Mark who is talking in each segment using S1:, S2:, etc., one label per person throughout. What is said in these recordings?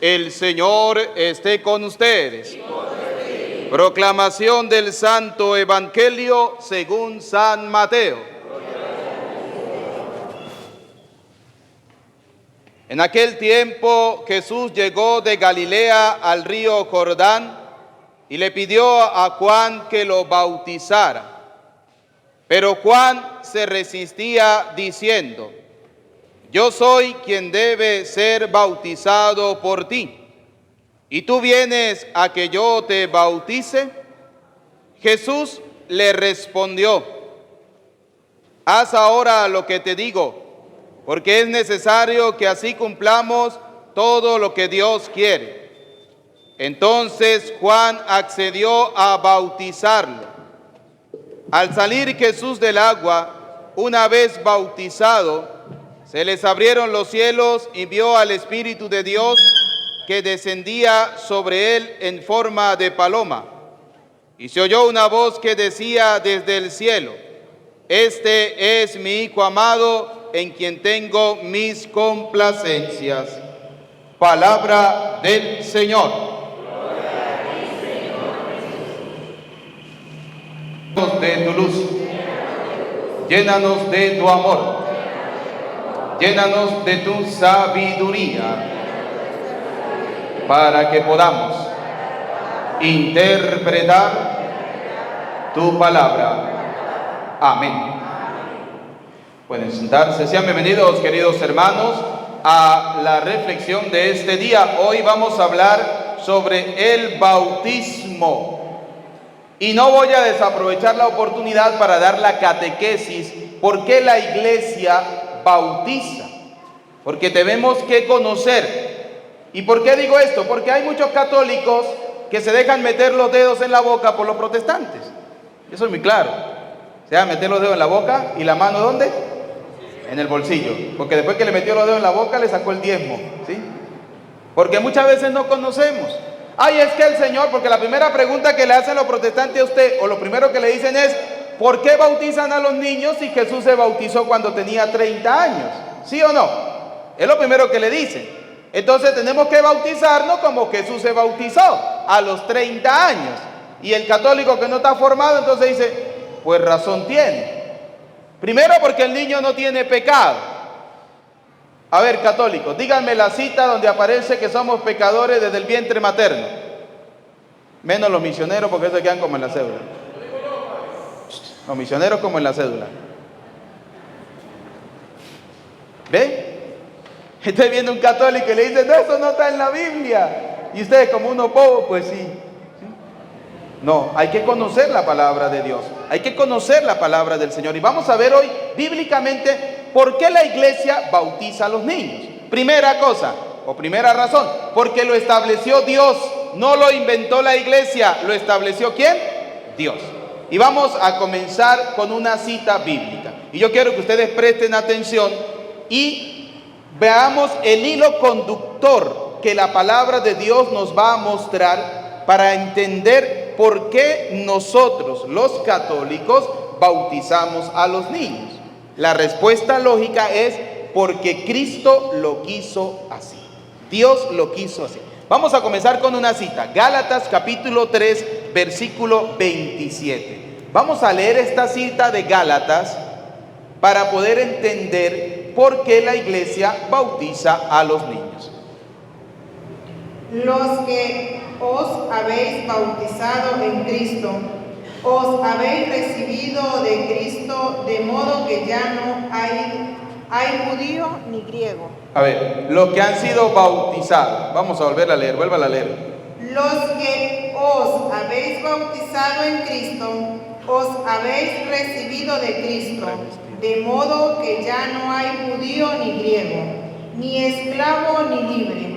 S1: El Señor esté con ustedes. Proclamación del Santo Evangelio según San Mateo. En aquel tiempo Jesús llegó de Galilea al río Jordán y le pidió a Juan que lo bautizara. Pero Juan se resistía diciendo: yo soy quien debe ser bautizado por ti, ¿y tú vienes a que yo te bautice? Jesús le respondió: haz ahora lo que te digo, porque es necesario que así cumplamos todo lo que Dios quiere. Entonces Juan accedió a bautizarlo. Al salir Jesús del agua, una vez bautizado, se les abrieron los cielos y vio al Espíritu de Dios que descendía sobre él en forma de paloma. Y se oyó una voz que decía desde el cielo: este es mi Hijo amado, en quien tengo mis complacencias. Palabra del Señor. Llénanos de tu luz, llénanos de tu amor, llénanos de tu sabiduría, para que podamos interpretar tu palabra. Amén. Pueden sentarse. Sean bienvenidos, queridos hermanos, a la reflexión de este día. Hoy vamos a hablar sobre el bautismo. Y no voy a desaprovechar la oportunidad para dar la catequesis. ¿Por qué la iglesia bautiza? Porque tenemos que conocer. ¿Y por qué digo esto? Porque hay muchos católicos que se dejan meter los dedos en la boca por los protestantes. Eso es muy claro. Se dejan meter los dedos en la boca y la mano ¿dónde? En el bolsillo. Porque después que le metió los dedos en la boca le sacó el diezmo, ¿sí? Porque muchas veces no conocemos. Ay, es que el Señor, porque la primera pregunta que le hacen los protestantes a usted, o lo primero que le dicen es: ¿por qué bautizan a los niños si Jesús se bautizó cuando tenía 30 años? ¿Sí o no? Es lo primero que le dicen. Entonces tenemos que bautizarnos como Jesús se bautizó, a los 30 años. Y el católico que no está formado, entonces dice: pues razón tiene. Primero, porque el niño no tiene pecado. A ver, católicos, díganme la cita donde aparece que somos pecadores desde el vientre materno. Menos los misioneros, porque esos quedan como en la cédula. Los misioneros como en la cédula. ¿Ve? Estoy viendo un católico y le dice: no, eso no está en la Biblia. Y ustedes, como uno bobo, pues sí. No, hay que conocer la palabra de Dios. Hay que conocer la palabra del Señor. Y vamos a ver hoy, bíblicamente, ¿por qué la iglesia bautiza a los niños? Primera cosa, o primera razón, porque lo estableció Dios. No lo inventó la iglesia, lo estableció ¿quién? Dios. Y vamos a comenzar con una cita bíblica. Y yo quiero que ustedes presten atención y veamos el hilo conductor que la palabra de Dios nos va a mostrar para entender por qué nosotros, los católicos, bautizamos a los niños. La respuesta lógica es porque Cristo lo quiso así. Dios lo quiso así. Vamos a comenzar con una cita. Gálatas capítulo 3, versículo 27. Vamos a leer esta cita de Gálatas para poder entender por qué la iglesia bautiza a los niños.
S2: Los que os habéis bautizado en Cristo, os habéis recibido de Cristo, de modo que ya no hay judío ni griego.
S1: A ver, los que han sido bautizados. Vamos a volver a leer, vuélvala a leer.
S2: Los que os habéis bautizado en Cristo, os habéis recibido de Cristo, de modo que ya no hay judío ni griego, ni esclavo ni libre,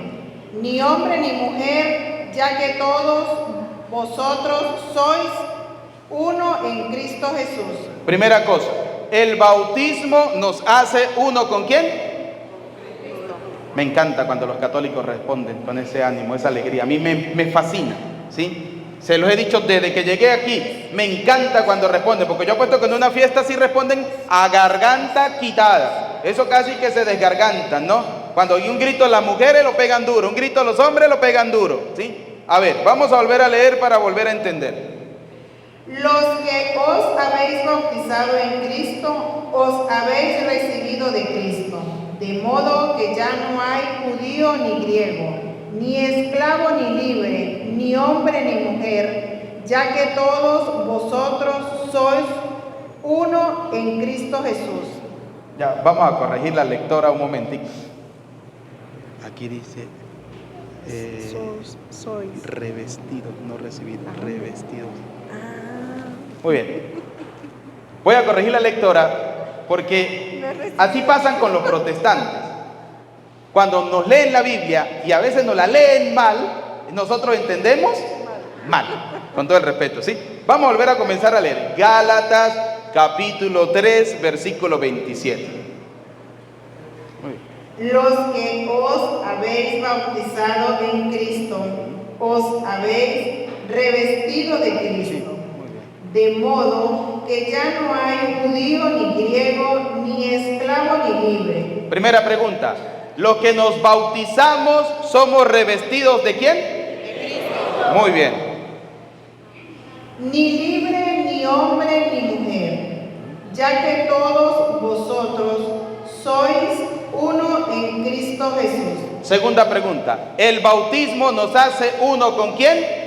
S2: ni hombre ni mujer, ya que todos vosotros sois uno en Cristo Jesús.
S1: Primera cosa, el bautismo nos hace uno ¿con quién? Me encanta cuando los católicos responden con ese ánimo, esa alegría. A mí me fascina, ¿sí? Se los he dicho desde que llegué aquí. Me encanta cuando responden, porque yo apuesto que en una fiesta sí responden a garganta quitada. Eso casi que se desgargantan, ¿no? Cuando hay un grito a las mujeres lo pegan duro, un grito a los hombres lo pegan duro, ¿sí? A ver, vamos a volver a leer para volver a entender.
S2: Los que os habéis bautizado en Cristo, os habéis recibido de Cristo, de modo que ya no hay judío ni griego, ni esclavo ni libre, ni hombre ni mujer, ya que todos vosotros sois uno en Cristo Jesús.
S1: Ya, vamos a corregir la lectora un momentito.
S3: Aquí dice
S2: Sois.
S3: revestidos, no recibidos, revestidos.
S1: Muy bien. Voy a corregir la lectora porque así pasan con los protestantes. Cuando nos leen la Biblia y a veces nos la leen mal, nosotros entendemos mal, con todo el respeto, ¿sí? Vamos a volver a comenzar a leer. Gálatas capítulo 3, versículo 27. Muy bien.
S2: Los que os habéis bautizado en Cristo, os habéis revestido de Cristo. De modo que ya no hay judío ni griego, ni esclavo ni libre.
S1: Primera pregunta. ¿Los que nos bautizamos somos revestidos de quién?
S2: De Cristo.
S1: Muy bien.
S2: Ni libre, ni hombre, ni mujer, ya que todos vosotros sois uno en Cristo Jesús.
S1: Segunda pregunta. ¿El bautismo nos hace uno con quién?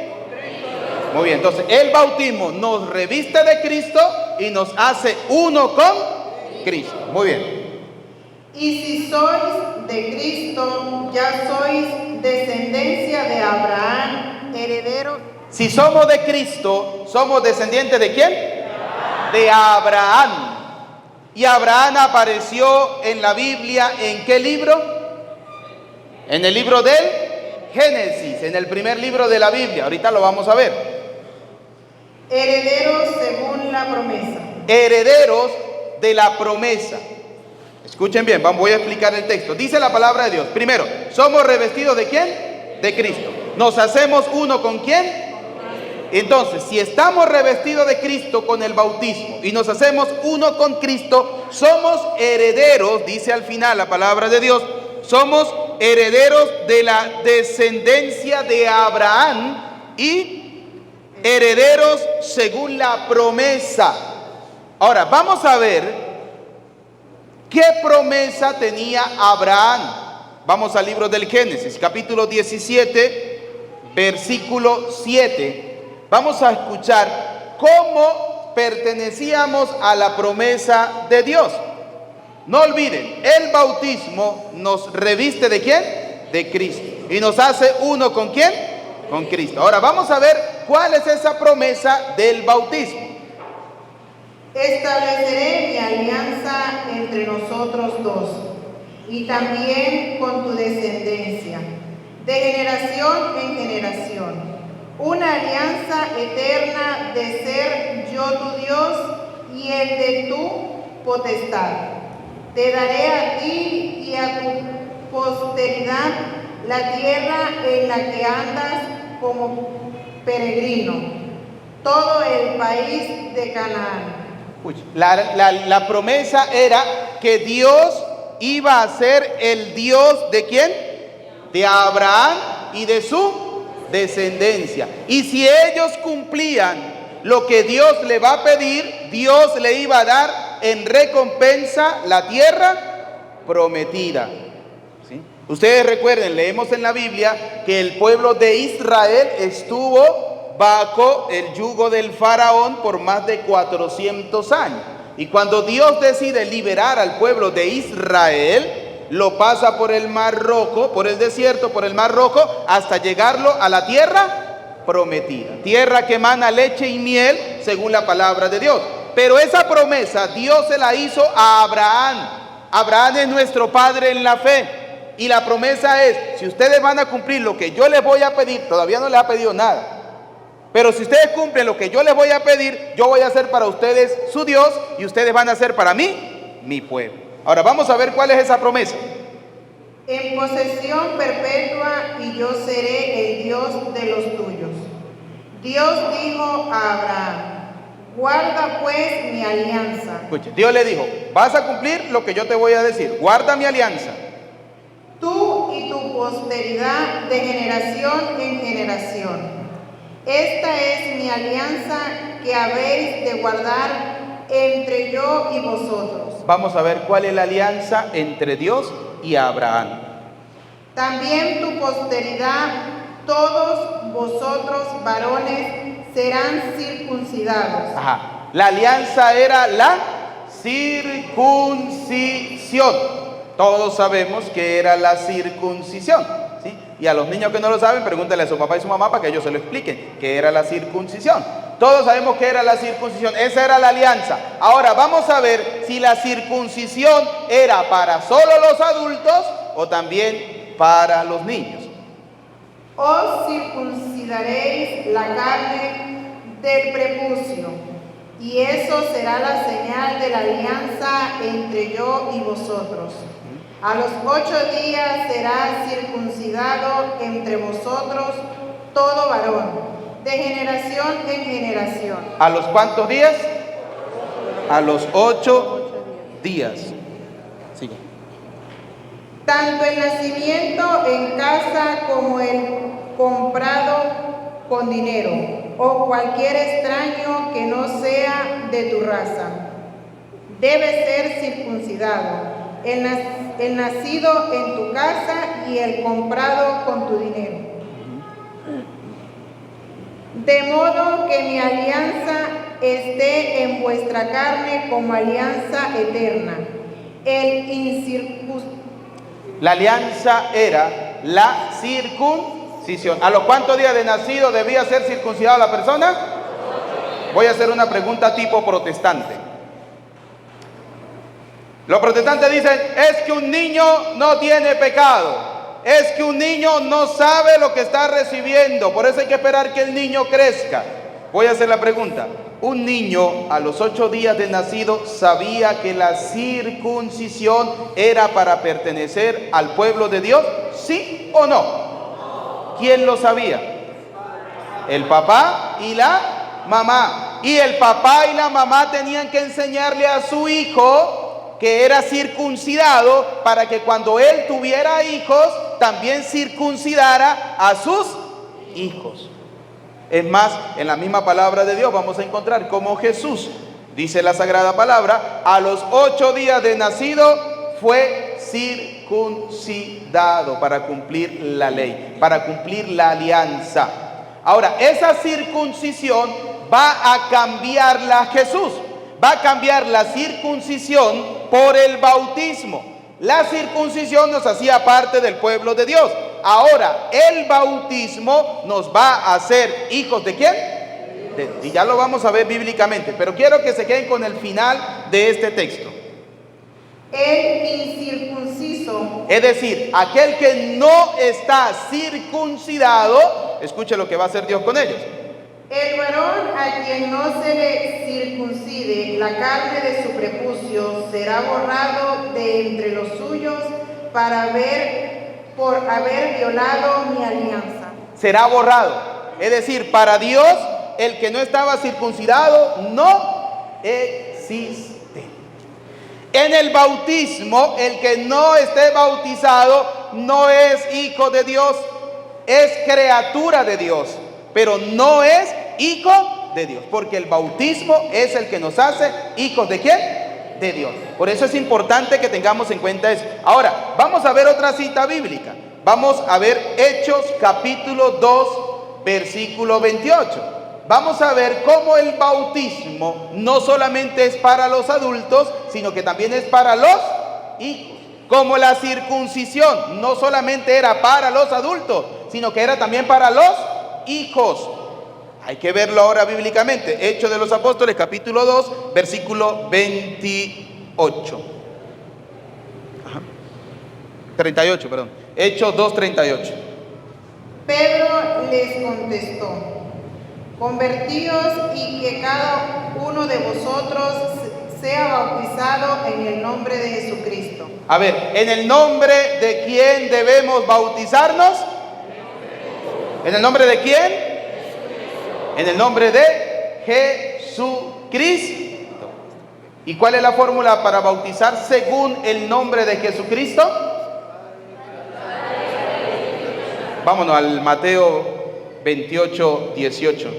S1: Muy bien, entonces el bautismo nos reviste de Cristo y nos hace uno con Cristo. Muy bien.
S2: Y si sois de Cristo, ya sois descendencia de Abraham, heredero.
S1: Si somos de Cristo, ¿somos descendientes de quién? De Abraham. Y Abraham apareció en la Biblia, ¿en qué libro? En el libro del Génesis, en el primer libro de la Biblia. Ahorita lo vamos a ver.
S2: Herederos según la promesa.
S1: Herederos de la promesa. Escuchen bien, voy a explicar el texto. Dice la palabra de Dios. Primero, ¿somos revestidos de quién? De Cristo. ¿Nos hacemos uno con quién? Entonces, si estamos revestidos de Cristo con el bautismo y nos hacemos uno con Cristo, somos herederos, dice al final la palabra de Dios, somos herederos de la descendencia de Abraham y herederos según la promesa. Ahora, vamos a ver qué promesa tenía Abraham. Vamos al libro del Génesis, capítulo 17, versículo 7. Vamos a escuchar cómo pertenecíamos a la promesa de Dios. No olviden, el bautismo nos reviste ¿de quién? De Cristo. Y nos hace uno ¿con quién? Con Cristo. Ahora vamos a ver cuál es esa promesa del bautismo.
S2: Estableceré mi alianza entre nosotros dos, y también con tu descendencia, de generación en generación. Una alianza eterna de ser yo tu Dios y el de tu potestad. Te daré a ti y a tu posteridad la tierra en la que andas como peregrino, todo el país de Canaán.
S1: La promesa era que Dios iba a ser el Dios ¿de quién? De Abraham y de su descendencia. Y si ellos cumplían lo que Dios le va a pedir, Dios le iba a dar en recompensa la tierra prometida. ¿Sí? Ustedes recuerden, leemos en la Biblia que el pueblo de Israel estuvo bajo el yugo del faraón por más de 400 años. Y cuando Dios decide liberar al pueblo de Israel, lo pasa por el Mar Rojo, por el desierto, por el Mar Rojo, hasta llegarlo a la tierra prometida. Tierra que emana leche y miel, según la palabra de Dios. Pero esa promesa Dios se la hizo a Abraham. Abraham es nuestro padre en la fe. Y la promesa es, si ustedes van a cumplir lo que yo les voy a pedir, todavía no les ha pedido nada. Pero si ustedes cumplen lo que yo les voy a pedir, yo voy a ser para ustedes su Dios y ustedes van a ser para mí, mi pueblo. Ahora vamos a ver cuál es esa promesa.
S2: En posesión perpetua y yo seré el Dios de los tuyos. Dios dijo a Abraham, guarda pues mi alianza.
S1: Escuche, Dios le dijo, vas a cumplir lo que yo te voy a decir, guarda mi alianza.
S2: Tú posteridad de generación en generación. Esta es mi alianza que habéis de guardar entre yo y vosotros.
S1: Vamos a ver cuál es la alianza entre Dios y Abraham.
S2: También tu posteridad, todos vosotros varones, serán circuncidados.
S1: Ajá. La alianza era la circuncisión. Todos sabemos que era la circuncisión, ¿sí? Y a los niños que no lo saben, pregúntale a su papá y su mamá para que ellos se lo expliquen, qué era la circuncisión. Todos sabemos que era la circuncisión, esa era la alianza. Ahora vamos a ver si la circuncisión era para solo los adultos o también para los niños.
S2: Os circuncidaréis la carne del prepucio, y eso será la señal de la alianza entre yo y vosotros. A los 8 días será circuncidado entre vosotros todo varón, de generación en generación.
S1: ¿A los cuántos días? A los 8 días. Sigue.
S2: Tanto el nacimiento en casa como el comprado con dinero, o cualquier extraño que no sea de tu raza, debe ser circuncidado. El nacido en tu casa y el comprado con tu dinero. De modo que mi alianza esté en vuestra carne como alianza eterna.
S1: La alianza era la circuncisión. ¿A los cuántos días de nacido debía ser circuncidada la persona? Voy a hacer una pregunta tipo protestante. Los protestantes dicen, es que un niño no tiene pecado, es que un niño no sabe lo que está recibiendo, por eso hay que esperar que el niño crezca. Voy a hacer la pregunta, ¿un niño a los 8 días de nacido sabía que la circuncisión era para pertenecer al pueblo de Dios? ¿Sí o no? ¿Quién lo sabía? El papá y la mamá. Y el papá y la mamá tenían que enseñarle a su hijo que era circuncidado para que cuando él tuviera hijos, también circuncidara a sus hijos. Es más, en la misma palabra de Dios vamos a encontrar como Jesús, dice la Sagrada Palabra, a los 8 días de nacido fue circuncidado para cumplir la ley, para cumplir la alianza. Ahora, esa circuncisión va a cambiarla Jesús. Va a cambiar la circuncisión por el bautismo. La circuncisión nos hacía parte del pueblo de Dios. Ahora, el bautismo nos va a hacer hijos ¿de quién? Y ya lo vamos a ver bíblicamente, pero quiero que se queden con el final de este texto.
S2: El incircunciso,
S1: es decir, aquel que no está circuncidado, escuche lo que va a hacer Dios con ellos.
S2: El varón a quien no se le circuncide la carne de su prepucio será borrado de entre los suyos por haber violado mi alianza.
S1: Será borrado. Es decir, para Dios, el que no estaba circuncidado no existe. En el bautismo, el que no esté bautizado no es hijo de Dios, es criatura de Dios, pero no es hijo de Dios, porque el bautismo es el que nos hace hijos ¿de quién? De Dios. Por eso es importante que tengamos en cuenta eso. Ahora, vamos a ver otra cita bíblica. Vamos a ver Hechos capítulo 2, versículo 28. Vamos a ver cómo el bautismo no solamente es para los adultos, sino que también es para los hijos. Como la circuncisión no solamente era para los adultos, sino que era también para los hijos. Hay que verlo ahora bíblicamente. Hechos de los Apóstoles, capítulo 2, versículo 28. 38, perdón. Hechos 2, 38.
S2: Pedro les contestó: convertíos y que cada uno de vosotros sea bautizado en el nombre de Jesucristo.
S1: A ver, ¿en el nombre de quién debemos bautizarnos? ¿En el nombre de quién? En el nombre de Jesucristo. ¿Y cuál es la fórmula para bautizar según el nombre de Jesucristo? vámonos al Mateo 28, 18.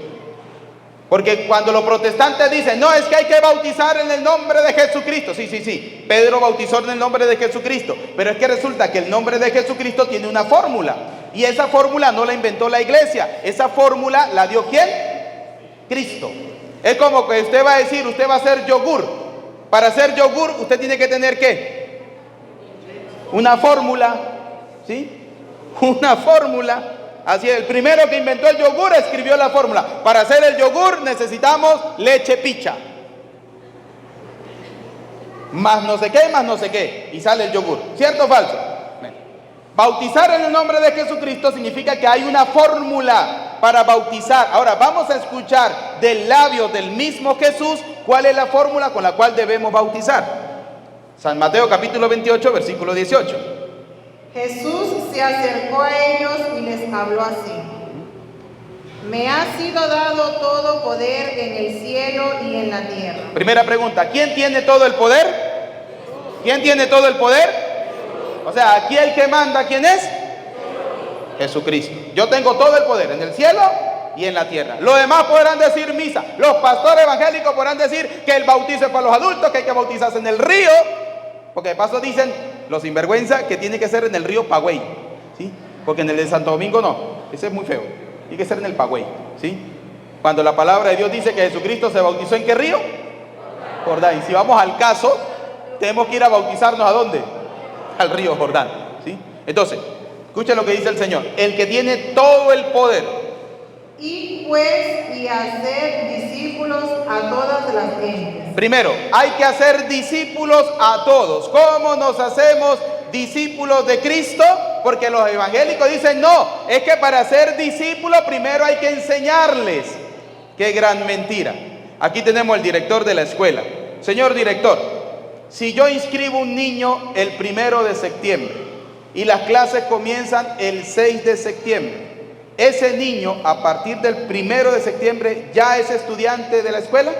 S1: Porque cuando los protestantes dicen, no, es que hay que bautizar en el nombre de Jesucristo. Sí. Pedro bautizó en el nombre de Jesucristo. Pero es que resulta que el nombre de Jesucristo tiene una fórmula. Y esa fórmula no la inventó la iglesia. Esa fórmula la dio ¿quién? Cristo. Es como que usted va a decir, usted va a hacer yogur. Para hacer yogur, usted tiene que tener ¿qué? Una fórmula. ¿Sí? Una fórmula. Así es, el primero que inventó el yogur escribió la fórmula. Para hacer el yogur necesitamos leche picha. Más no sé qué, y sale el yogur. ¿Cierto o falso? Bautizar en el nombre de Jesucristo significa que hay una fórmula para bautizar. Ahora vamos a escuchar del labio del mismo Jesús cuál es la fórmula con la cual debemos bautizar. San Mateo capítulo 28, versículo 18.
S2: Jesús se acercó a ellos y les habló así: me ha sido dado todo poder en el cielo y en la tierra.
S1: Primera pregunta, ¿quién tiene todo el poder? ¿Quién tiene todo el poder? O sea, aquí el que manda, ¿quién es? Jesucristo. Yo tengo todo el poder en el cielo y en la tierra. Los demás podrán decir misa. Los pastores evangélicos podrán decir que el bautizo es para los adultos, que hay que bautizarse en el río. Porque de paso dicen los sinvergüenza que tiene que ser en el río Pagüey, ¿sí? Porque en el de Santo Domingo no, ese es muy feo. Tiene que ser en el Pagüey, ¿sí? Cuando la palabra de Dios dice que Jesucristo se bautizó ¿en qué río? Jordán. Y si vamos al caso, tenemos que ir a bautizarnos ¿a dónde? Al río Jordán, ¿sí? Entonces, escuchen lo que dice el Señor: el que tiene todo el poder.
S2: Y pues y hacer discípulos a todas las gentes.
S1: Primero, hay que hacer discípulos a todos. ¿Cómo nos hacemos discípulos de Cristo? Porque los evangélicos dicen, no, es que para ser discípulos primero hay que enseñarles. Qué gran mentira. Aquí tenemos el director de la escuela. Señor director, si yo inscribo un niño el 1 de septiembre y las clases comienzan el 6 de septiembre, ¿ese niño a partir del 1 de septiembre ya es estudiante de la escuela?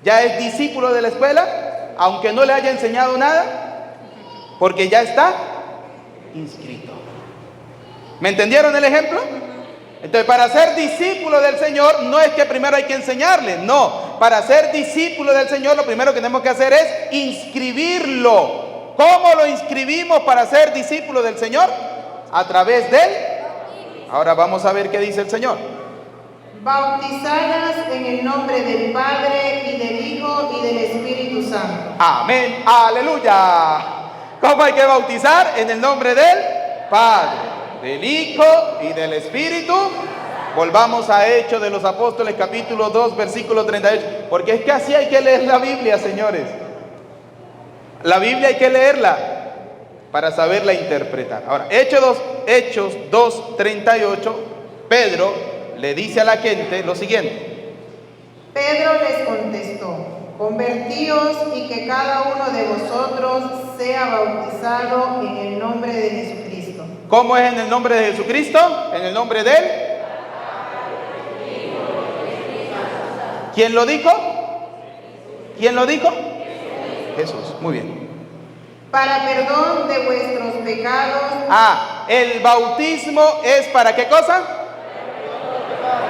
S1: ¿Ya es discípulo de la escuela? Aunque no le haya enseñado nada, porque ya está inscrito. ¿Me entendieron el ejemplo? Entonces, para ser discípulo del Señor no es que primero hay que enseñarle, no. Para ser discípulo del Señor lo primero que tenemos que hacer es inscribirlo. ¿Cómo lo inscribimos para ser discípulo del Señor? A través de él. Ahora vamos a ver qué dice el Señor.
S2: Bautizadas en el nombre del Padre y del Hijo y del Espíritu Santo.
S1: Amén, aleluya. ¿Cómo hay que bautizar? En el nombre del Padre, del Hijo y del Espíritu. Volvamos a Hechos de los Apóstoles capítulo 2 versículo 38. Porque es que así hay que leer la Biblia, señores. La Biblia hay que leerla para saberla interpretar. Ahora, Hechos 2, 38, Pedro le dice a la gente lo siguiente.
S2: Pedro les contestó: convertíos y que cada uno de vosotros sea bautizado en el nombre de Jesucristo.
S1: ¿Cómo es en el nombre de Jesucristo? En el nombre de él. ¿Quién lo dijo? ¿Quién lo dijo? Jesús, muy bien.
S2: Para perdón de vuestros pecados.
S1: El bautismo es ¿para qué cosa?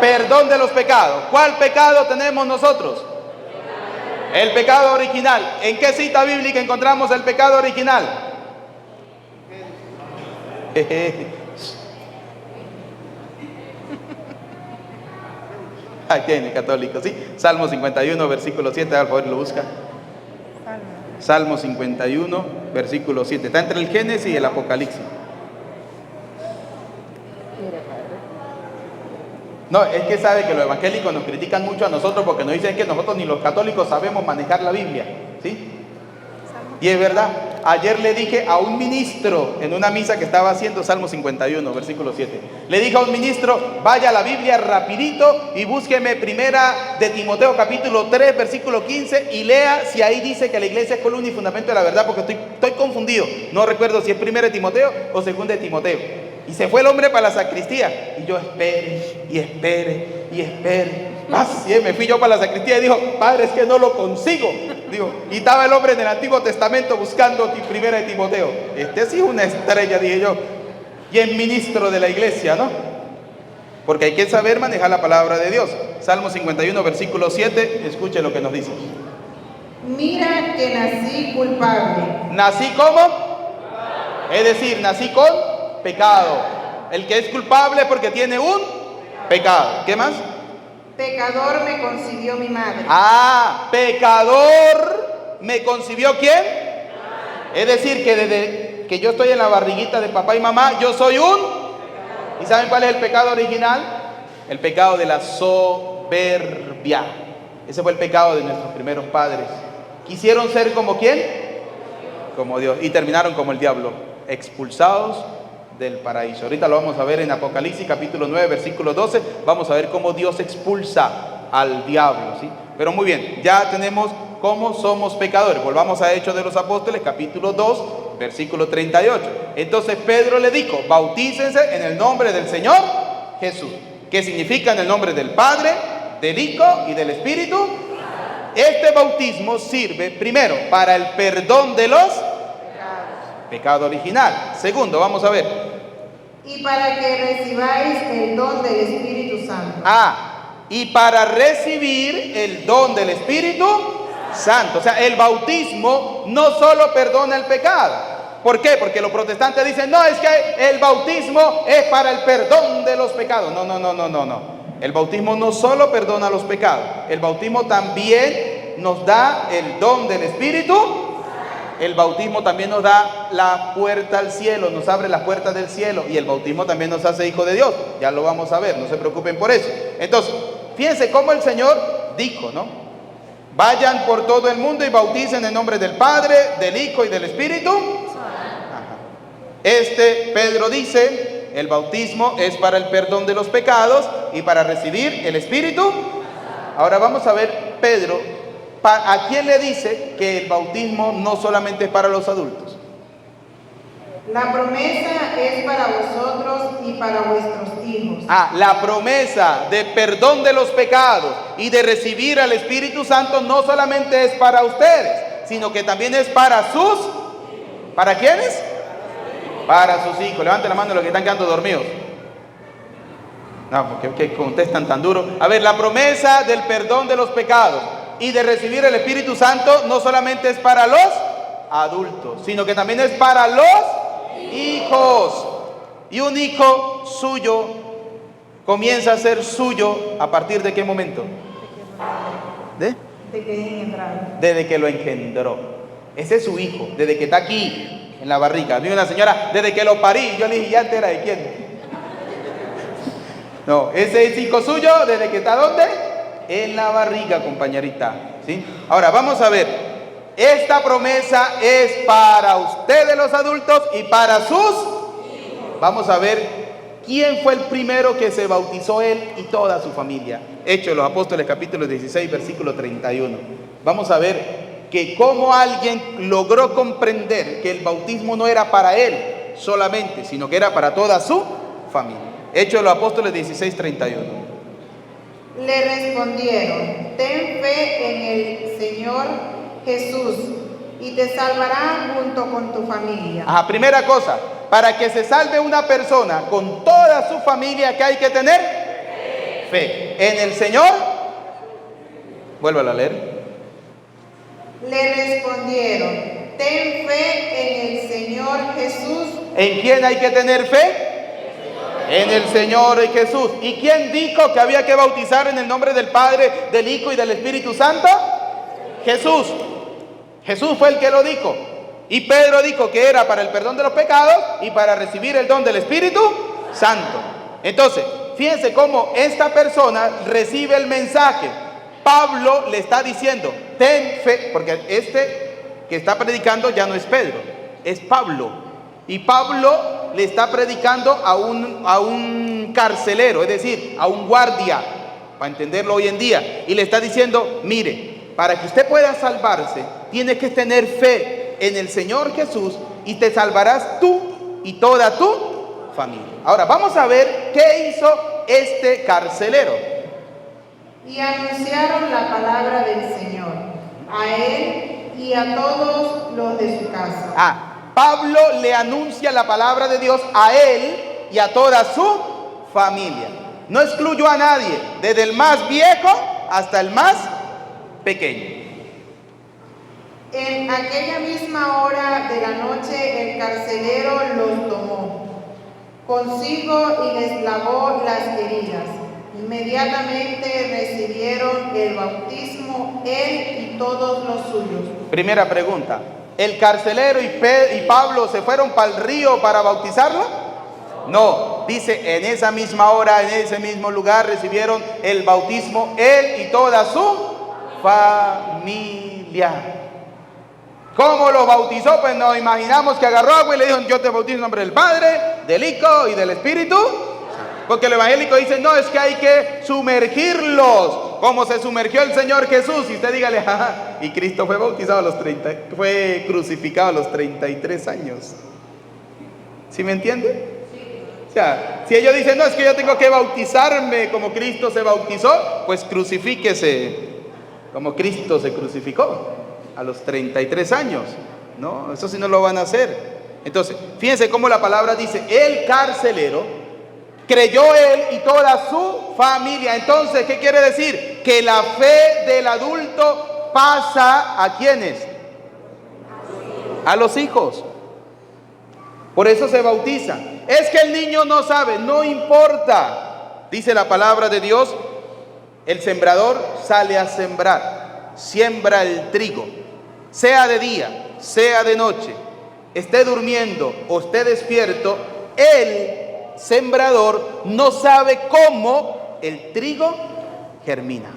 S1: Perdón de los pecados. ¿Cuál pecado tenemos nosotros? El pecado original. ¿En qué cita bíblica encontramos el pecado original? Ahí tiene, católico, ¿sí? Salmo 51, versículo 7, al favor lo busca. Salmo 51, versículo 7. Está entre el Génesis y el Apocalipsis. No, es que sabe que los evangélicos nos critican mucho a nosotros porque nos dicen que nosotros ni los católicos sabemos manejar la Biblia, ¿sí? Y es verdad. Ayer le dije a un ministro en una misa que estaba haciendo, Salmo 51, versículo 7. Le dije a un ministro, vaya a la Biblia rapidito y búsqueme primera de Timoteo capítulo 3, versículo 15 y lea si ahí dice que la iglesia es columna y fundamento de la verdad, porque estoy confundido. No recuerdo si es primera de Timoteo o segunda de Timoteo. Y se fue el hombre para la sacristía. Y yo espere y espere y espere. Así es, me fui yo para la sacristía y dijo, padre, es que no lo consigo. Digo, y estaba el hombre en el Antiguo Testamento buscando primera de Timoteo. Este sí es una estrella, dije yo. y es ministro de la iglesia, ¿no? Porque hay que saber manejar la palabra de Dios. Salmo 51, versículo 7, escuche lo que nos dice.
S2: Mira que nací culpable.
S1: ¿Nací como? Es decir, nací con pecado. El que es culpable es porque tiene un pecado. ¿Qué más?
S2: Pecador me concibió mi madre.
S1: Ah, pecador me concibió ¿quién? Es decir, que desde que yo estoy en la barriguita de papá y mamá, yo soy un... ¿Y saben cuál es el pecado original? El pecado de la soberbia. Ese fue el pecado de nuestros primeros padres. Quisieron ser como ¿quién? Como Dios. Y terminaron como el diablo, expulsados del paraíso. Ahorita lo vamos a ver en Apocalipsis capítulo 9, versículo 12. Vamos a ver cómo Dios expulsa al diablo, ¿sí? Pero muy bien, ya tenemos cómo somos pecadores. Volvamos a Hechos de los Apóstoles, capítulo 2, versículo 38. Entonces Pedro le dijo, bautícense en el nombre del Señor Jesús. ¿Qué significa? En el nombre del Padre, del Hijo y del Espíritu. Este bautismo sirve primero para el perdón de los pecado original. Segundo, vamos a ver.
S2: Y para que recibáis el don del Espíritu Santo.
S1: Y para recibir el don del Espíritu Santo. O sea, el bautismo no solo perdona el pecado. ¿Por qué? Porque los protestantes dicen, no, es que el bautismo es para el perdón de los pecados. No. El bautismo no solo perdona los pecados. El bautismo también nos da el don del Espíritu. El bautismo también nos da la puerta al cielo, nos abre las puertas del cielo, y el bautismo también nos hace hijos de Dios. Ya lo vamos a ver, no se preocupen por eso. Entonces, fíjense cómo el Señor dijo, ¿no? Vayan por todo el mundo y bauticen en nombre del Padre, del Hijo y del Espíritu. Pedro dice, el bautismo es para el perdón de los pecados y para recibir el Espíritu. Ahora vamos a ver, Pedro, ¿a quién le dice que el bautismo no solamente es para los adultos?
S2: La promesa es para vosotros y para vuestros hijos.
S1: La promesa de perdón de los pecados y de recibir al Espíritu Santo no solamente es para ustedes, sino que también es para sus... ¿Para quiénes? Para sus hijos. Levanten la mano los que están quedando dormidos. No, porque contestan tan duro. A ver, la promesa del perdón de los pecados y de recibir el Espíritu Santo no solamente es para los adultos, sino que también es para los hijos. Y un hijo suyo comienza a ser suyo ¿a partir de qué momento? Desde que lo engendró. Ese es su hijo, desde que está aquí en la barriga. Dice una señora, desde que lo parí. Yo le dije, ¿ya entera de quién? No, ese es hijo suyo desde que está ¿dónde? En la barriga, compañerita, ¿sí? Ahora vamos a ver, esta promesa es para ustedes los adultos y para sus... Vamos a ver quién fue el primero que se bautizó, él y toda su familia. Hechos de los Apóstoles capítulo 16 versículo 31. Vamos a ver que cómo alguien logró comprender que el bautismo no era para él solamente, sino que era para toda su familia. Hechos de los Apóstoles 16, 31.
S2: Le respondieron, ten fe en el Señor Jesús y te salvará junto con tu familia.
S1: Primera cosa, para que se salve una persona con toda su familia, ¿qué hay que tener? Fe. En el Señor, vuélvala a leer.
S2: Le respondieron, ten fe en el Señor Jesús.
S1: ¿En quién hay que tener fe? En el Señor Jesús. ¿Y quién dijo que había que bautizar en el nombre del Padre, del Hijo y del Espíritu Santo? Jesús. Jesús fue el que lo dijo. Y Pedro dijo que era para el perdón de los pecados y para recibir el don del Espíritu Santo. Entonces, fíjense cómo esta persona recibe el mensaje. Pablo le está diciendo, ten fe, porque este que está predicando ya no es Pedro, es Pablo. Y Pablo le está predicando a un carcelero, es decir, a un guardia, para entenderlo hoy en día. Y le está diciendo, mire, para que usted pueda salvarse, tiene que tener fe en el Señor Jesús y te salvarás tú y toda tu familia. Ahora, vamos a ver qué hizo este carcelero.
S2: Y anunciaron la palabra del Señor a él y a todos los de su casa.
S1: Pablo le anuncia la palabra de Dios a él y a toda su familia. No excluyó a nadie, desde el más viejo hasta el más pequeño.
S2: En aquella misma hora de la noche el carcelero los tomó consigo y les lavó las heridas. Inmediatamente recibieron el bautismo él y todos los suyos.
S1: Primera pregunta, ¿el carcelero y Pablo se fueron para el río para bautizarlo? No, dice en esa misma hora, en ese mismo lugar recibieron el bautismo él y toda su familia. ¿Cómo lo bautizó? Pues nos imaginamos que agarró agua y le dijo: yo te bautizo en nombre del Padre, del Hijo y del Espíritu. Porque el evangélico dice: no, es que hay que sumergirlos, como se sumergió el Señor Jesús. Y usted dígale: ajá, y Cristo fue bautizado a los 30, fue crucificado a los 33 años. ¿Sí me entiende? O sea, si ellos dicen: no, es que yo tengo que bautizarme como Cristo se bautizó, pues crucifíquese como Cristo se crucificó a los 33 años. No, eso sí no lo van a hacer. Entonces, fíjense cómo la palabra dice: el carcelero creyó él y toda su familia. Entonces, ¿qué quiere decir? Que la fe del adulto pasa ¿a quiénes? A los hijos. Por eso se bautiza. Es que el niño no sabe, no importa. Dice la palabra de Dios: el sembrador sale a sembrar, siembra el trigo, sea de día, sea de noche, esté durmiendo o esté despierto, el sembrador no sabe cómo el trigo germina.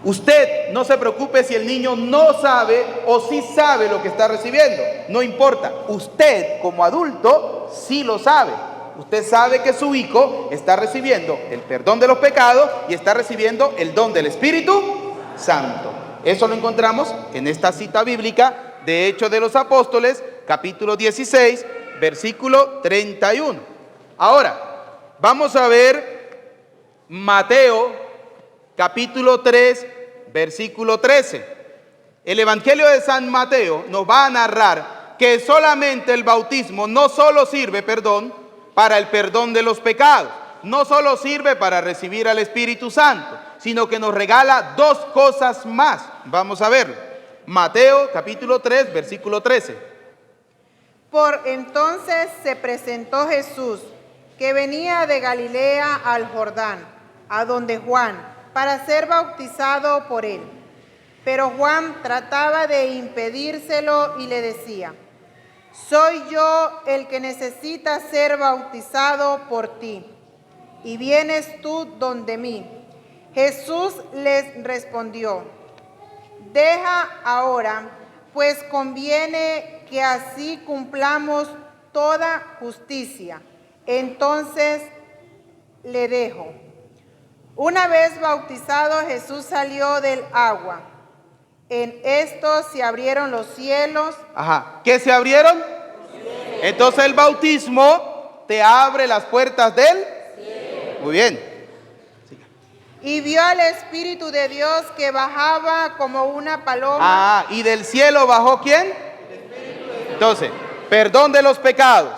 S1: Usted no se preocupe si el niño no sabe o sí sabe lo que está recibiendo, no importa. Usted como adulto sí lo sabe. Usted sabe que su hijo está recibiendo el perdón de los pecados y está recibiendo el don del Espíritu Santo. Eso lo encontramos en esta cita bíblica de Hechos de los Apóstoles, capítulo 16, versículo 31. Ahora, vamos a ver Mateo, capítulo 3, versículo 13. El Evangelio de San Mateo nos va a narrar que solamente el bautismo no solo sirve, para el perdón de los pecados, no solo sirve para recibir al Espíritu Santo, sino que nos regala dos cosas más. Vamos a verlo. Mateo, capítulo 3, versículo 13.
S2: Por entonces se presentó Jesús, que venía de Galilea al Jordán, a donde Juan, para ser bautizado por él. Pero Juan trataba de impedírselo y le decía: soy yo el que necesita ser bautizado por ti, y vienes tú donde mí. Jesús les respondió: deja ahora, pues conviene que así cumplamos toda justicia. Entonces le dejo. Una vez bautizado, Jesús salió del agua. En esto se abrieron los cielos.
S1: Ajá, ¿qué se abrieron? Entonces el bautismo te abre las puertas del cielo. Muy bien.
S2: Y vio al Espíritu de Dios que bajaba como una paloma.
S1: Ah, ¿y del cielo bajó quién? Entonces, perdón de los pecados,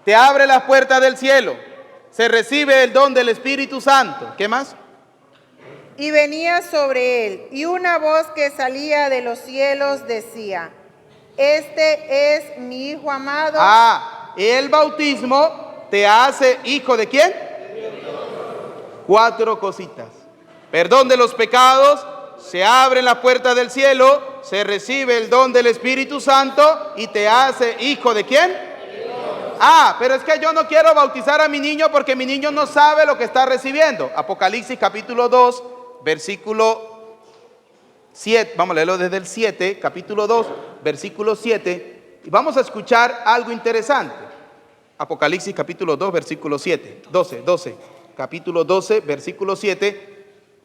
S1: te abre las puertas del cielo, se recibe el don del Espíritu Santo. ¿Qué más?
S2: Y venía sobre él, y una voz que salía de los cielos decía: este es mi Hijo amado.
S1: Ah, el bautismo te hace hijo de quién? Cuatro cositas: perdón de los pecados, se abren las puertas del cielo, se recibe el don del Espíritu Santo y te hace hijo de quién. Ah, pero es que yo no quiero bautizar a mi niño porque mi niño no sabe lo que está recibiendo. Apocalipsis capítulo 2, versículo 7, vamos a leerlo desde el 7, capítulo 2, versículo 7, y vamos a escuchar algo interesante. Apocalipsis capítulo 2, versículo 7, 12, capítulo 12, versículo 7.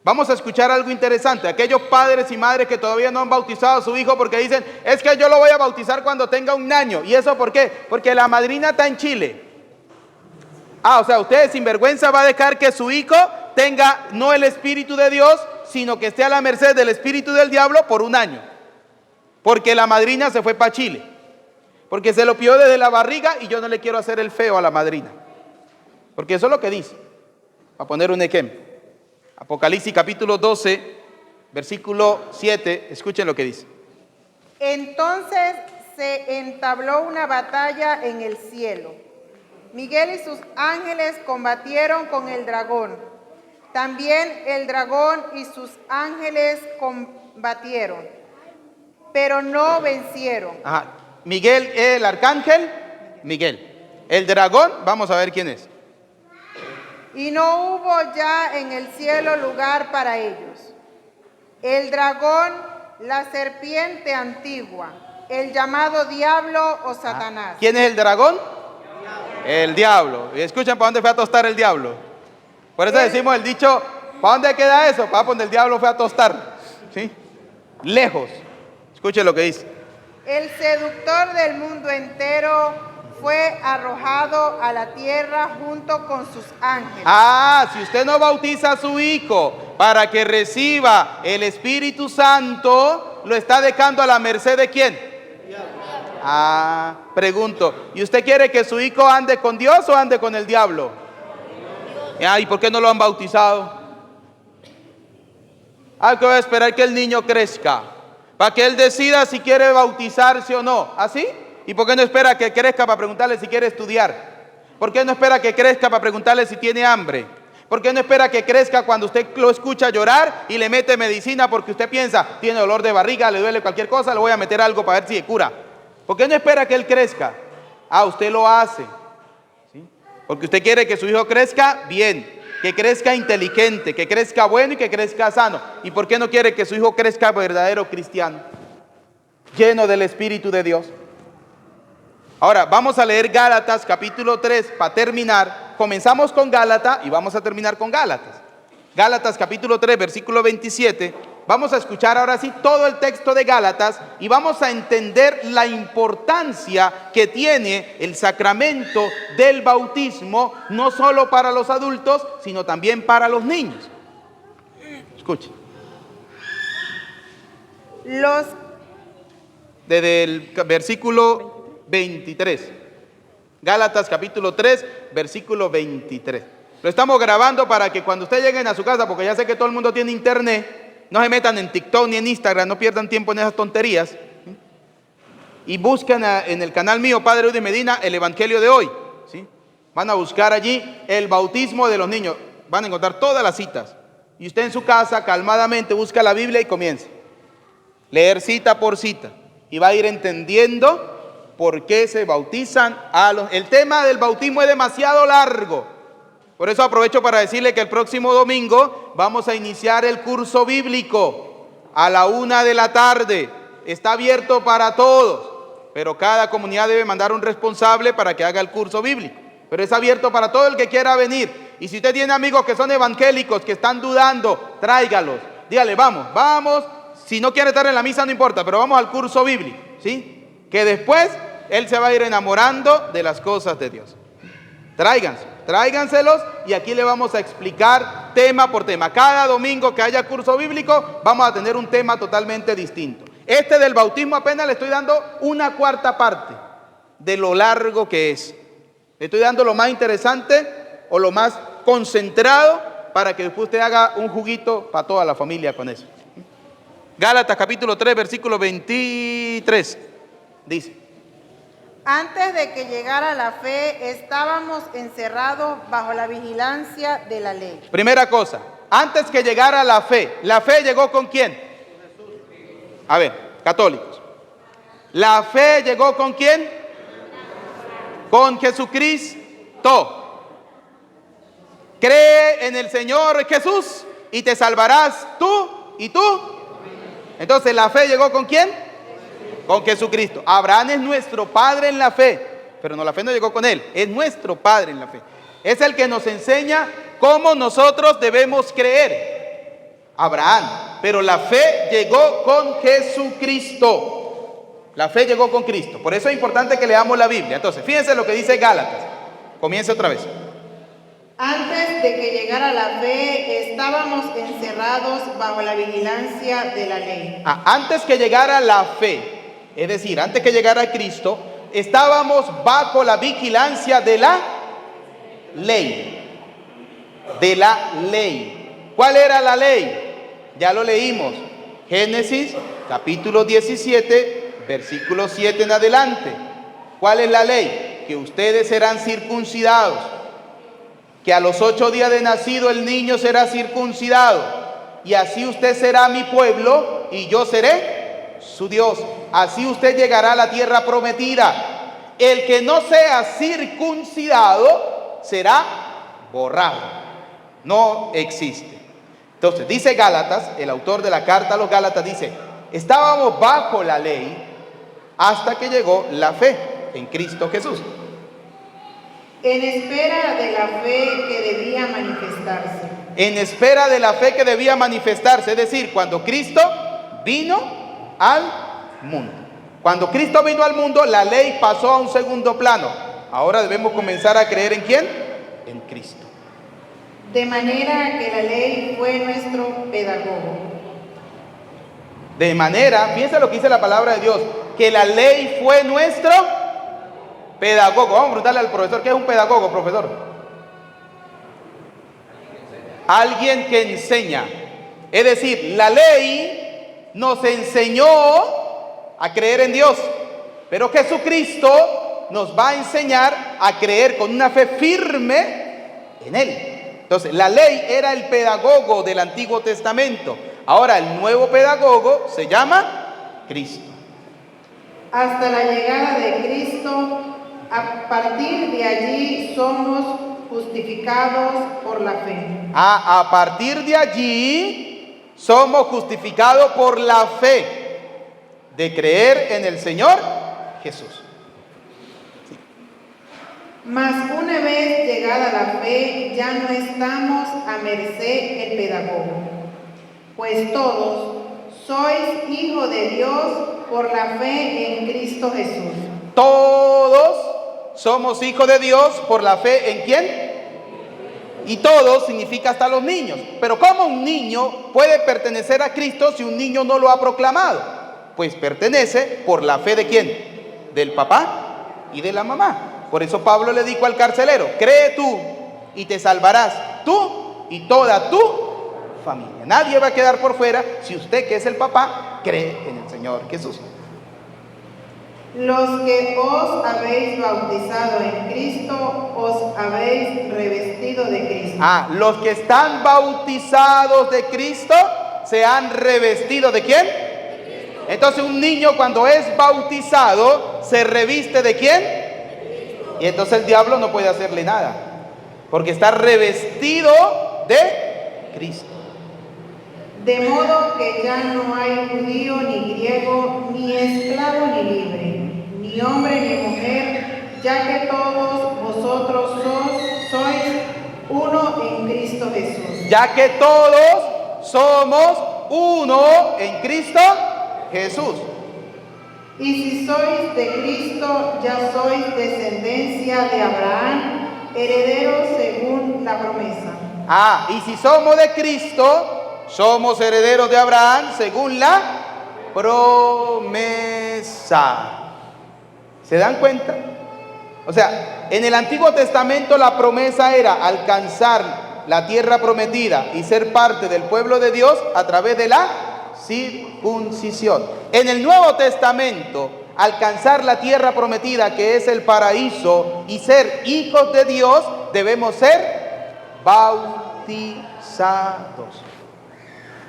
S1: Vamos a escuchar algo interesante. Aquellos padres y madres que todavía no han bautizado a su hijo porque dicen: es que yo lo voy a bautizar cuando tenga 1 año. ¿Y eso por qué? Porque la madrina está en Chile. Ah, o sea, usted sin vergüenza va a dejar que su hijo tenga no el Espíritu de Dios, sino que esté a la merced del espíritu del diablo por 1 año. Porque la madrina se fue para Chile. Porque se lo pidió desde la barriga y yo no le quiero hacer el feo a la madrina. Porque eso es lo que dice. Para poner un ejemplo. Apocalipsis capítulo 12, versículo 7. Escuchen lo que dice.
S2: Entonces se entabló una batalla en el cielo. Miguel y sus ángeles combatieron con el dragón. También el dragón y sus ángeles combatieron, pero no vencieron.
S1: Ajá. Miguel, el arcángel, Miguel. El dragón, vamos a ver quién es.
S2: Y no hubo ya en el cielo lugar para ellos. El dragón, la serpiente antigua, el llamado diablo o Satanás.
S1: ¿Quién es el dragón? El diablo. Y escuchen para dónde fue a tostar el diablo. Por eso decimos el dicho, ¿para dónde queda eso? Para donde el diablo fue a tostar. ¿Sí? Lejos. Escuchen lo que dice.
S2: El seductor del mundo entero fue arrojado a la tierra junto con sus ángeles.
S1: Si usted no bautiza a su hijo para que reciba el Espíritu Santo, lo está dejando a la merced de ¿quién? Pregunto, ¿y usted quiere que su hijo ande con Dios o ande con el diablo? ¿Y por qué no lo han bautizado? Hay que esperar que el niño crezca, para que él decida si quiere bautizarse o no. ¿Así? ¿Y por qué no espera que crezca para preguntarle si quiere estudiar? ¿Por qué no espera que crezca para preguntarle si tiene hambre? ¿Por qué no espera que crezca cuando usted lo escucha llorar y le mete medicina porque usted piensa, tiene dolor de barriga, le duele cualquier cosa, le voy a meter algo para ver si se cura? ¿Por qué no espera que él crezca? Usted lo hace, ¿sí? Porque usted quiere que su hijo crezca bien, que crezca inteligente, que crezca bueno y que crezca sano. ¿Y por qué no quiere que su hijo crezca verdadero cristiano, lleno del Espíritu de Dios? Ahora, vamos a leer Gálatas capítulo 3 para terminar. Comenzamos con Gálatas y vamos a terminar con Gálatas. Gálatas capítulo 3, versículo 27. Vamos a escuchar ahora sí todo el texto de Gálatas y vamos a entender la importancia que tiene el sacramento del bautismo, no solo para los adultos, sino también para los niños. Escuchen. Desde el versículo 23. Gálatas capítulo 3, versículo 23. Lo estamos grabando para que cuando ustedes lleguen a su casa, porque ya sé que todo el mundo tiene internet, no se metan en TikTok ni en Instagram, no pierdan tiempo en esas tonterías. Y busquen en el canal mío, Padre Eudes Medina, el Evangelio de hoy. ¿Sí? Van a buscar allí el bautismo de los niños. Van a encontrar todas las citas. Y usted en su casa, calmadamente, busca la Biblia y comienza. Leer cita por cita. Y va a ir entendiendo por qué se bautizan a los... El tema del bautismo es demasiado largo. Por eso aprovecho para decirle que el próximo domingo vamos a iniciar el curso bíblico a la 1 de la tarde. Está abierto para todos, pero cada comunidad debe mandar un responsable para que haga el curso bíblico. Pero es abierto para todo el que quiera venir. Y si usted tiene amigos que son evangélicos, que están dudando, tráigalos. Dígale, vamos. Si no quiere estar en la misa no importa, pero vamos al curso bíblico, ¿sí? Que después él se va a ir enamorando de las cosas de Dios. Tráiganselos y aquí le vamos a explicar tema por tema. Cada domingo que haya curso bíblico vamos a tener un tema totalmente distinto. Este del bautismo apenas le estoy dando una cuarta parte de lo largo que es. Le estoy dando lo más interesante o lo más concentrado para que después usted haga un juguito para toda la familia con eso. Gálatas capítulo 3, versículo 23, dice.
S2: Antes de que llegara la fe, estábamos encerrados bajo la vigilancia de la ley.
S1: Primera cosa, antes que llegara la fe llegó ¿con quién? A ver, católicos. ¿La fe llegó con quién? Con Jesucristo. Cree en el Señor Jesús y te salvarás tú y tú. Entonces, ¿la fe llegó con quién? Con Jesucristo. Abraham es nuestro padre en la fe, pero no, la fe no llegó con él, es nuestro padre en la fe. Es el que nos enseña cómo nosotros debemos creer. Abraham, pero la fe llegó con Jesucristo. La fe llegó con Cristo. Por eso es importante que leamos la Biblia. Entonces, fíjense lo que dice Gálatas. Comience otra vez.
S2: Antes de que llegara la fe, estábamos encerrados bajo la vigilancia de la ley.
S1: Antes que llegara la fe, es decir, antes que llegara Cristo, estábamos bajo la vigilancia de la ley. De la ley. ¿Cuál era la ley? Ya lo leímos. Génesis capítulo 17, versículo 7 en adelante. ¿Cuál es la ley? Que ustedes serán circuncidados. Que a los 8 días de nacido el niño será circuncidado. Y así usted será mi pueblo y yo seré su Dios. Así usted llegará a la tierra prometida. El que no sea circuncidado será borrado. No existe. Entonces dice Gálatas, el autor de la carta a los Gálatas dice: estábamos bajo la ley hasta que llegó la fe en Cristo Jesús.
S2: En espera de la fe que debía manifestarse.
S1: En espera de la fe que debía manifestarse, es decir, cuando Cristo vino al mundo. Cuando Cristo vino al mundo, la ley pasó a un segundo plano. Ahora debemos comenzar a creer ¿en quién? En Cristo.
S2: De manera que la ley fue nuestro pedagogo.
S1: De manera, fíjense lo que dice la palabra de Dios, que la ley fue nuestro pedagogo. Vamos a preguntarle al profesor, ¿qué es un pedagogo, profesor? Alguien que enseña. Es decir, la ley nos enseñó a creer en Dios, pero Jesucristo nos va a enseñar a creer con una fe firme en Él. Entonces, la ley era el pedagogo del Antiguo Testamento. Ahora el nuevo pedagogo se llama Cristo.
S2: Hasta la llegada de Cristo, a partir de allí somos justificados por la fe.
S1: A partir de allí somos justificados por la fe de creer en el Señor Jesús.
S2: Mas una vez llegada la fe, ya no estamos a merced del pedagogo, pues todos sois hijos de Dios por la fe en Cristo Jesús.
S1: Todos somos hijos de Dios por la fe en ¿quién? Y todos significa hasta los niños. Pero ¿cómo un niño puede pertenecer a Cristo si un niño no lo ha proclamado? Pues pertenece por la fe de ¿quién? Del papá y de la mamá. Por eso Pablo le dijo al carcelero: cree tú y te salvarás, tú y toda tu familia. Nadie va a quedar por fuera si usted, que es el papá, cree en el Señor Jesús.
S2: Los que os habéis bautizado en Cristo, os habéis revestido de Cristo.
S1: Los que están bautizados de Cristo se han revestido ¿de quién? Entonces un niño cuando es bautizado se reviste ¿de quién? Y entonces el diablo no puede hacerle nada, porque está revestido de Cristo.
S2: De modo que ya no hay judío ni griego, ni esclavo ni libre, ni hombre ni mujer, ya que todos vosotros sois uno en Cristo Jesús.
S1: Ya que todos somos uno en Cristo Jesús.
S2: Y si sois de Cristo, ya sois descendencia de Abraham, herederos según la promesa.
S1: Y si somos de Cristo, somos herederos de Abraham según la promesa. ¿Se dan cuenta? O sea, en el Antiguo Testamento la promesa era alcanzar la tierra prometida y ser parte del pueblo de Dios a través de la circuncisión. En el Nuevo Testamento, alcanzar la tierra prometida, que es el paraíso, y ser hijos de Dios, debemos ser bautizados.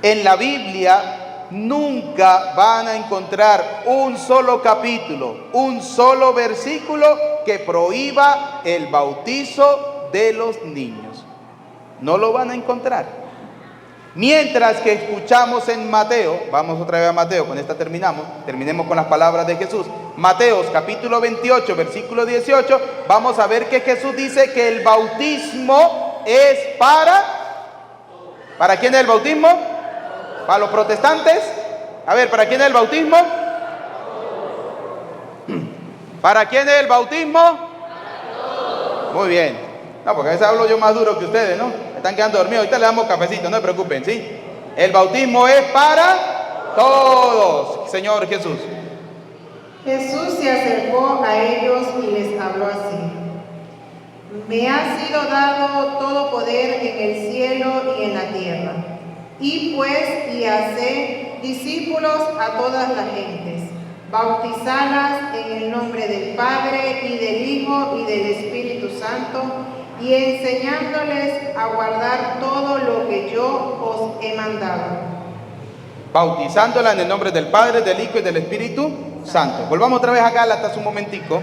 S1: En la Biblia nunca van a encontrar un solo capítulo, un solo versículo que prohíba el bautizo de los niños. No lo van a encontrar. Mientras que escuchamos en Mateo, vamos otra vez a Mateo, con esta terminemos con las palabras de Jesús. Mateos capítulo 28, versículo 18, vamos a ver que Jesús dice que el bautismo es ¿para quién es el bautismo? ¿Para los protestantes? A ver, ¿para quién es el bautismo? ¿Para quién es el bautismo? Muy bien. No, porque a veces hablo yo más duro que ustedes, ¿no? Están quedando dormidos. Ahorita le damos cafecito, no se preocupen, ¿sí? El bautismo es para todos, Señor Jesús.
S2: Jesús se acercó a ellos y les habló así: Me ha sido dado todo poder en el cielo y en la tierra. Y pues y haced discípulos a todas las gentes, bautizadas en el nombre del Padre y del Hijo y del Espíritu Santo, y enseñándoles a guardar todo lo que yo os he mandado.
S1: Bautizándola en el nombre del Padre, del Hijo y del Espíritu Santo. Volvamos otra vez a Gálatas un momentico.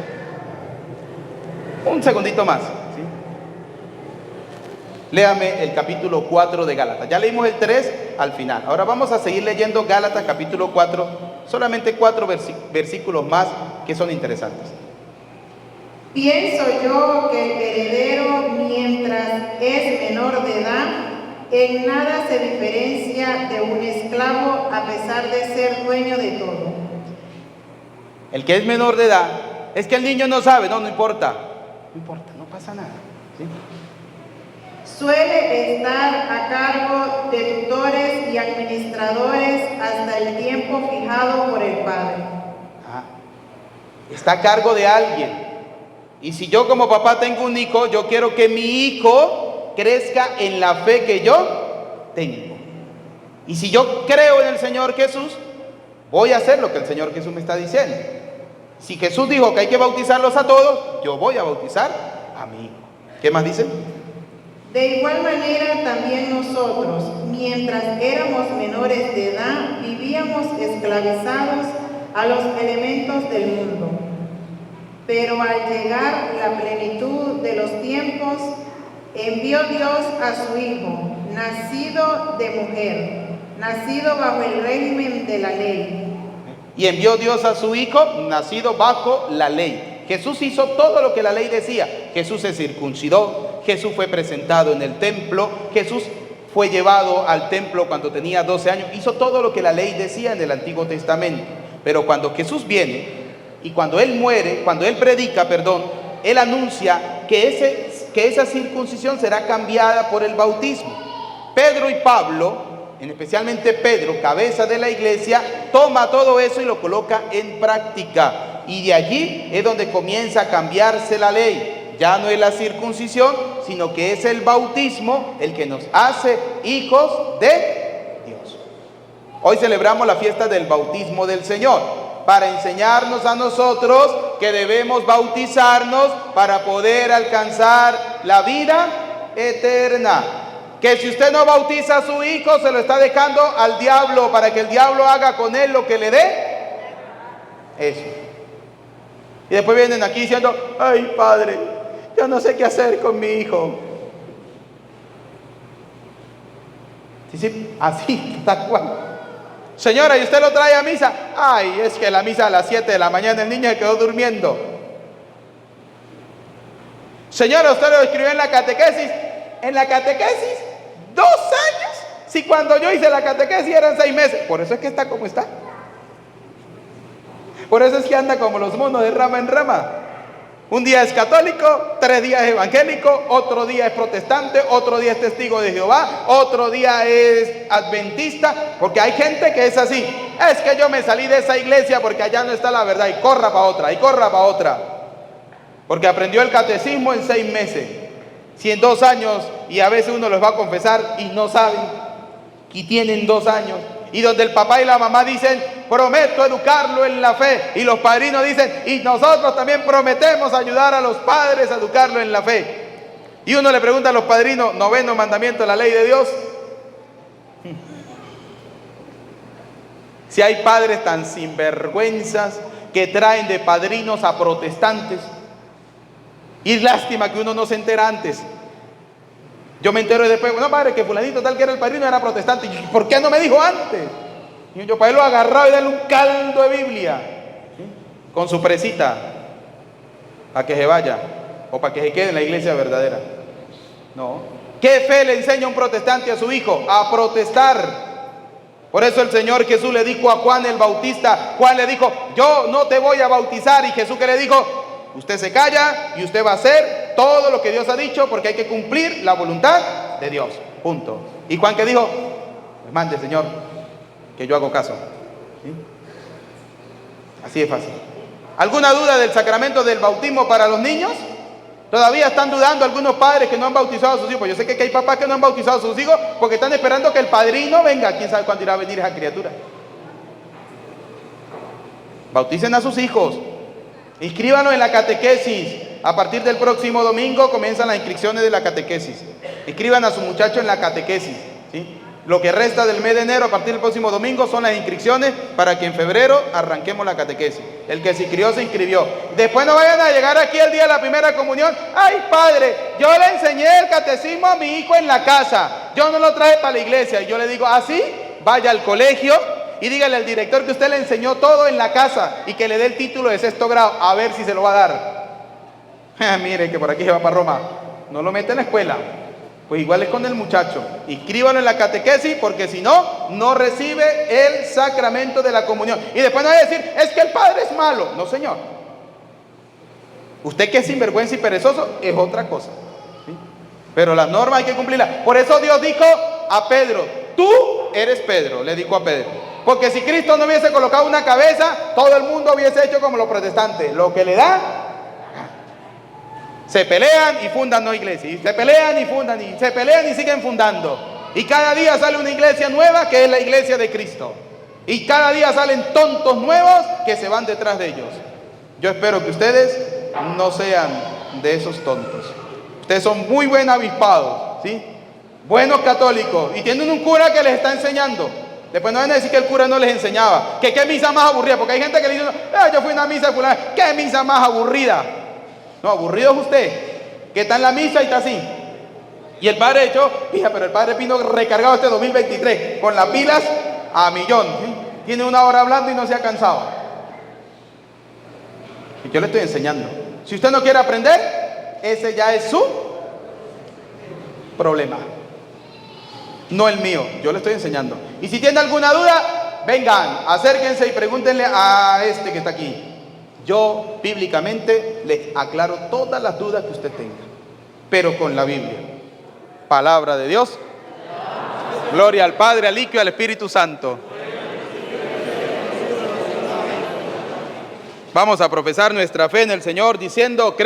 S1: Un segundito más. ¿Sí? Léame el capítulo 4 de Gálatas. Ya leímos el 3 al final. Ahora vamos a seguir leyendo Gálatas capítulo 4. Solamente 4 versículos más que son interesantes.
S2: Pienso yo que el heredero, mientras es menor de edad, en nada se diferencia de un esclavo a pesar de ser dueño de todo.
S1: El que es menor de edad, es que el niño no sabe, no importa. No importa, no pasa nada. ¿Sí?
S2: Suele estar a cargo de tutores y administradores hasta el tiempo fijado por el padre.
S1: Está a cargo de alguien. Y si yo como papá tengo un hijo, yo quiero que mi hijo crezca en la fe que yo tengo. Y si yo creo en el Señor Jesús, voy a hacer lo que el Señor Jesús me está diciendo. Si Jesús dijo que hay que bautizarlos a todos, yo voy a bautizar a mi hijo. ¿Qué más dice?
S2: De igual manera también nosotros, mientras éramos menores de edad, vivíamos esclavizados a los elementos del mundo. Pero al llegar la plenitud de los tiempos, envió Dios a su Hijo, nacido de mujer, nacido bajo el régimen de la ley.
S1: Y envió Dios a su Hijo, nacido bajo la ley. Jesús hizo todo lo que la ley decía. Jesús se circuncidó, Jesús fue presentado en el templo, Jesús fue llevado al templo cuando tenía 12 años. Hizo todo lo que la ley decía en el Antiguo Testamento. Pero cuando Jesús viene y cuando Él muere, cuando Él predica, Él anuncia que esa circuncisión será cambiada por el bautismo. Pedro y Pablo, especialmente Pedro, cabeza de la iglesia, toma todo eso y lo coloca en práctica. Y de allí es donde comienza a cambiarse la ley. Ya no es la circuncisión, sino que es el bautismo el que nos hace hijos de Dios. Hoy celebramos la fiesta del bautismo del Señor, para enseñarnos a nosotros que debemos bautizarnos para poder alcanzar la vida eterna. Que si usted no bautiza a su hijo, se lo está dejando al diablo para que el diablo haga con él lo que le dé. Eso. Y después vienen aquí diciendo: ay, padre, yo no sé qué hacer con mi hijo. Sí, así, tal cual. Señora, ¿y usted lo trae a misa? Ay, es que la misa a las 7 de la mañana el niño se quedó durmiendo. Señora, ¿usted lo escribió en la catequesis? ¿En la catequesis? 2 años. Si cuando yo hice la catequesis eran 6 meses. Por eso es que está como está. Por eso es que anda como los monos de rama en rama. Un día es católico, 3 días es evangélico, otro día es protestante, otro día es testigo de Jehová, otro día es adventista, porque hay gente que es así. Es que yo me salí de esa iglesia porque allá no está la verdad, y corra para otra, y corra para otra. Porque aprendió el catecismo en 6 meses. Si en 2 años, y a veces uno los va a confesar y no saben, y tienen 2 años. Y donde el papá y la mamá dicen: prometo educarlo en la fe, y los padrinos dicen: y nosotros también prometemos ayudar a los padres a educarlo en la fe. Y uno le pregunta a los padrinos: ¿noveno mandamiento de la ley de Dios? Si hay padres tan sinvergüenzas que traen de padrinos a protestantes, y lástima que uno no se entera antes. Yo me entero después: no, padre, que fulanito tal que era el padrino era protestante. ¿Y por qué no me dijo antes? Y yo para él lo agarraba y darle un caldo de Biblia, ¿sí?, con su presita, para que se vaya, o para que se quede en la iglesia verdadera. No. ¿Qué fe le enseña un protestante a su hijo? A protestar. Por eso el Señor Jesús le dijo a Juan el Bautista, Juan le dijo: yo no te voy a bautizar. Y Jesús, ¿qué le dijo? Usted se calla y usted va a hacer todo lo que Dios ha dicho, porque hay que cumplir la voluntad de Dios. Punto. Y Juan, ¿qué dijo? Pues mande, Señor, que yo hago caso. ¿Sí? Así de fácil. ¿Alguna duda del sacramento del bautismo para los niños? Todavía están dudando algunos padres que no han bautizado a sus hijos. Yo sé que hay papás que no han bautizado a sus hijos porque están esperando que el padrino venga. ¿Quién sabe cuándo irá a venir esa criatura? Bauticen a sus hijos. Inscríbanlos en la catequesis. A partir del próximo domingo comienzan las inscripciones de la catequesis. Inscriban a su muchacho en la catequesis, ¿sí? Lo que resta del mes de enero a partir del próximo domingo son las inscripciones para que en febrero arranquemos la catequesis. El que se inscribió, se inscribió. Después no vayan a llegar aquí el día de la primera comunión. Ay, padre, yo le enseñé el catecismo a mi hijo en la casa. Yo no lo traje para la iglesia. Y yo le digo, así, vaya al colegio y dígale al director que usted le enseñó todo en la casa y que le dé el título de 6º grado, a ver si se lo va a dar. Miren que por aquí se va para Roma. No lo mete en la escuela. Pues igual es con el muchacho. Inscríbanlo en la catequesis porque si no, no recibe el sacramento de la comunión. Y después no va a decir, es que el padre es malo. No, señor. Usted que es sinvergüenza y perezoso es otra cosa, ¿sí? Pero las normas hay que cumplirlas. Por eso Dios dijo a Pedro, tú eres Pedro, le dijo a Pedro. Porque si Cristo no hubiese colocado una cabeza, todo el mundo hubiese hecho como los protestantes. Lo que le da, se pelean y fundan no iglesias. Y se pelean y fundan, y se pelean y siguen fundando. Y cada día sale una iglesia nueva que es la iglesia de Cristo. Y cada día salen tontos nuevos que se van detrás de ellos. Yo espero que ustedes no sean de esos tontos. Ustedes son muy buen avispados, ¿sí? Buenos católicos. Y tienen un cura que les está enseñando. Después no van a decir que el cura no les enseñaba. Que qué misa más aburrida. Porque hay gente que le dice, yo fui a una misa fulana. ¿Qué misa más aburrida? No, aburrido es usted, que está en la misa y está así. Y el padre echó, fija, pero el padre vino recargado este 2023, con las pilas a millón, ¿sí? Tiene 1 hora hablando y no se ha cansado. Y yo le estoy enseñando. Si usted no quiere aprender, ese ya es su problema, no el mío. Yo le estoy enseñando. Y si tiene alguna duda, vengan, acérquense y pregúntenle a este que está aquí. Yo bíblicamente le aclaro todas las dudas que usted tenga, pero con la Biblia. Palabra de Dios. Gloria al Padre, al Hijo y al Espíritu Santo. Vamos a profesar nuestra fe en el Señor diciendo,